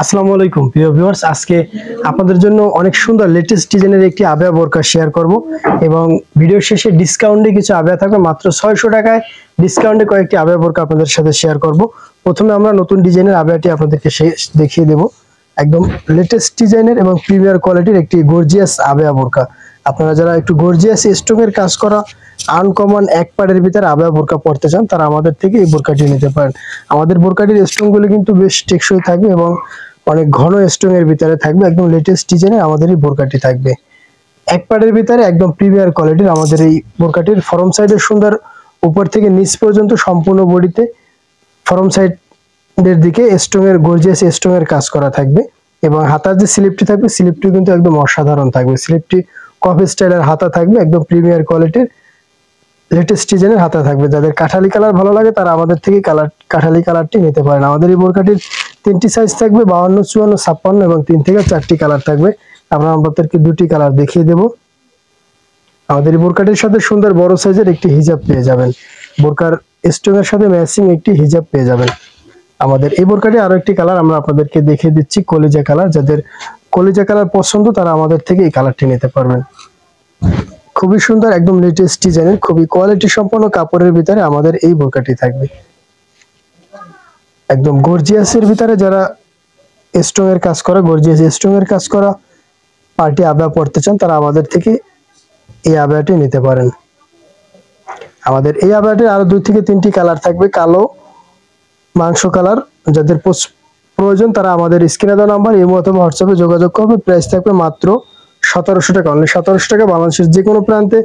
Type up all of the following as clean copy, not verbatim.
আসসালামু আলাইকুম প্রিয় ভিউয়ার্স, আজকে আপনাদের জন্য অনেক সুন্দর লেটেস্ট ডিজাইনের একটি আবেয়া বোরকা শেয়ার করব এবং ভিডিও শেষে ডিসকাউন্টে কিছু আবেয়া থাকবে মাত্র 600 টাকায়। ডিসকাউন্টে কয়েকটি আবেয়া বোরকা আপনাদের সাথে শেয়ার করব। প্রথমে আমরা নতুন ডিজাইনের আবেয়াটি আপনাদেরকে দেখিয়ে দেব। একদম লেটেস্ট ডিজাইনের এবং প্রিমিয়ার কোয়ালিটির একটি গর্জিয়াস আবেয়া বোরকা। আপনারা যারা একটু গর্জিয়াস স্টোনের কাজ করা আনকমন এক পাড়ের ভিতরে আবেয়া বোরকা পড়তে চান তারা আমাদের থেকে এই বোরকাটি নিতে পারেন। আমাদের বোরকাটির স্টোনগুলো কিন্তু বেশ টেকসই থাকবে এবং অনেক ঘন স্টোন এর ভিতরে থাকবে। একদম লেটেস্ট ডিজাইনের আমাদের এই বোরকাটি থাকবে এক পাড়ের ভিতরে একদম প্রিমিয়ার কোয়ালিটির। আমাদের এই বোরকাটির ফরম সাইডে সুন্দর, উপর থেকে নিচ পর্যন্ত সম্পূর্ণ বডিতে ফরম সাইডের দিকে স্টোনের গর্জিয়াস স্টোনের কাজ করা থাকবে এবং হাতার যে স্লিপটি থাকবে স্লিপটি কিন্তু একদম অসাধারণ থাকবে। স্লিপটি কফি স্টাইলের হাতা থাকবে, একদম প্রিমিয়ার কোয়ালিটির লেটেস্ট ডিজাইনের হাতা থাকবে। যাদের কাঠালি কালার ভালো লাগে তারা আমাদের থেকে কাঠালি কালারটি নিতে পারেন। আমাদের এই বোরকাটির তিনটি সাইজ থাকবে, 52, 54, 56 এবং 3 থেকে 4টি কালার থাকবে। আমরা আপনাদেরকে দুটি কালার দেখিয়ে দেব। আমাদের এই বোরকাটির সাথে সুন্দর বড় সাইজের একটি হিজাব পেয়ে যাবেন। বোরকার স্টোনের সাথে ম্যাচিং একটি হিজাব পেয়ে যাবেন। আমাদের এই বোরকাটি আরো একটি কালার আমরা আপনাদেরকে দেখিয়ে দিচ্ছি, কলিজা কালার। যাদের কলিজা কালার পছন্দ তারা আমাদের থেকে এই কালারটি নিতে পারবেন। খুবই সুন্দর, একদম লেটেস্ট ডিজাইনের, খুবই কোয়ালিটি সম্পন্ন কাপড়ের ভিতরে আমাদের এই বোরকাটি থাকবে। একদম গর্জিয়াসের ভিতরে যারা স্টোনের কাজ করা, গর্জিয়াস স্টোনের কাজ করা পার্টি আবেয়া পড়তে চান তারা আমাদের থেকে এই আবেয়াটি নিতে পারেন। আমাদের এই আবেয়াটির আরো 2 থেকে 3টি কালার থাকবে, কালো, মাংস কালার। যাদের প্রয়োজন তারা আমাদের স্ক্রিনে দেওয়া নাম্বার ইমো অথবা হোয়াটসঅ্যাপে যোগাযোগ করবে। প্রাইস থাকবে মাত্র 1700 টাকা, অনলি 1700 টাকা। বাংলাদেশের যে কোনো প্রান্তে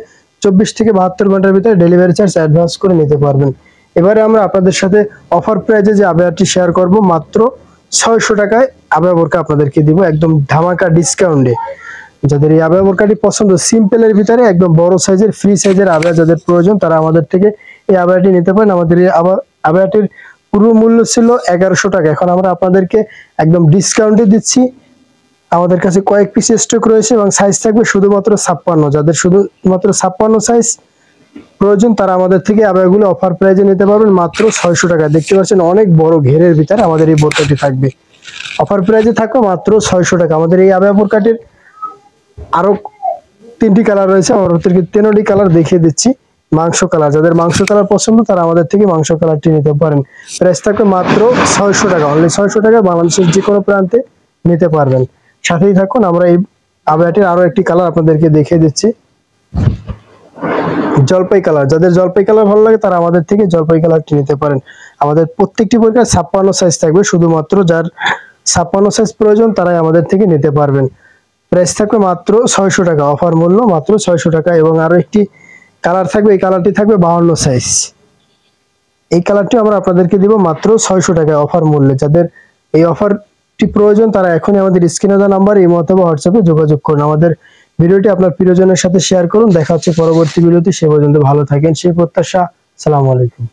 24 থেকে 72 ঘন্টার ভিতরে ডেলিভারি চার্জ অ্যাডভান্স করে নিতে পারবেন। এবারে আমরা আপনাদের সাথে অফার প্রাইজে যে আবেয়াটি শেয়ার করব মাত্র 600 টাকায় আবেয়া বোরকা আপনাদেরকে দিব, একদম ধামাকা ডিসকাউন্টে। যাদের এই আবেয়া বোরকাটি পছন্দ, সিম্পলের ভিতরে একদম বড় সাইজের ফ্রি সাইজের আবেয়া যাদের প্রয়োজন তারা আমাদের থেকে এই আবেয়াটি নিতে পারেন। আমাদের এই আবেয়াটির পুরো মূল্য ছিল 1100 টাকা, এখন আমরা আপনাদেরকে একদম ডিসকাউন্টে দিচ্ছি। আমাদের কাছে কয়েক পিস স্টক রয়েছে এবং সাইজ থাকবে শুধুমাত্র 56। যাদের শুধুমাত্র 56 সাইজ প্রয়োজন তারা আমাদের থেকে আবেয়াগুলো অফার প্রাইজে নিতে পারবেন মাত্র 600 টাকা। দেখতে পাচ্ছেন অনেক বড় ঘেরের ভিতরে আমাদের এই বোরকাটি থাকবে, অফার প্রাইজে থাকবে মাত্র 600 টাকা। আমাদের এই আবেয়া বোরকাটির আরো 3টি কালার রয়েছে, আমরা আপনাদেরকে 3টি কালার দেখিয়ে দিচ্ছি। মাংস কালার, যাদের মাংস কালার পছন্দ তারা আমাদের থেকে মাংস কালারটি নিতে পারেন। প্রাইস থাকবে মাত্র 600 টাকা, অনলি 600 টাকা। বাংলাদেশের যে কোনো প্রান্তে নিতে পারবেন। সাথেই থাকুন, আমরা এই আবেয়াটির আরো একটি কালার আপনাদেরকে দেখিয়ে দিচ্ছি, জলপাই কালার। যাদের জলপাই কালার ভালো লাগে তারা আমাদের থেকে জলপাই কালারটি নিতে পারেন। আমাদের প্রত্যেকটি বোরকার 56 সাইজ থাকবে, শুধুমাত্র যার 56 সাইজ প্রয়োজন তারাই আমাদের থেকে নিতে পারবেন। প্রাইস থাকবে মাত্র 600 টাকা, অফার মূল্য মাত্র 600 টাকা। এবং আরো একটি কালার থাকবে, এই কালারটি থাকবে 52 সাইজ। এই কালারটি আমরা আপনাদেরকে দিব মাত্র 600 টাকায় অফার মূল্যে। যাদের এই অফারটি প্রয়োজন তারা এখনই আমাদের স্ক্রিনে দেওয়া নাম্বার ইমো অথবা হোয়াটসঅ্যাপে যোগাযোগ করুন। আমাদের ভিডিওটি আপনার প্রিয়জনের সাথে শেয়ার করুন। দেখা হচ্ছে পরবর্তী ভিডিওতে, সে পর্যন্ত ভালো থাকেন সেই প্রত্যাশা। আসসালামু আলাইকুম।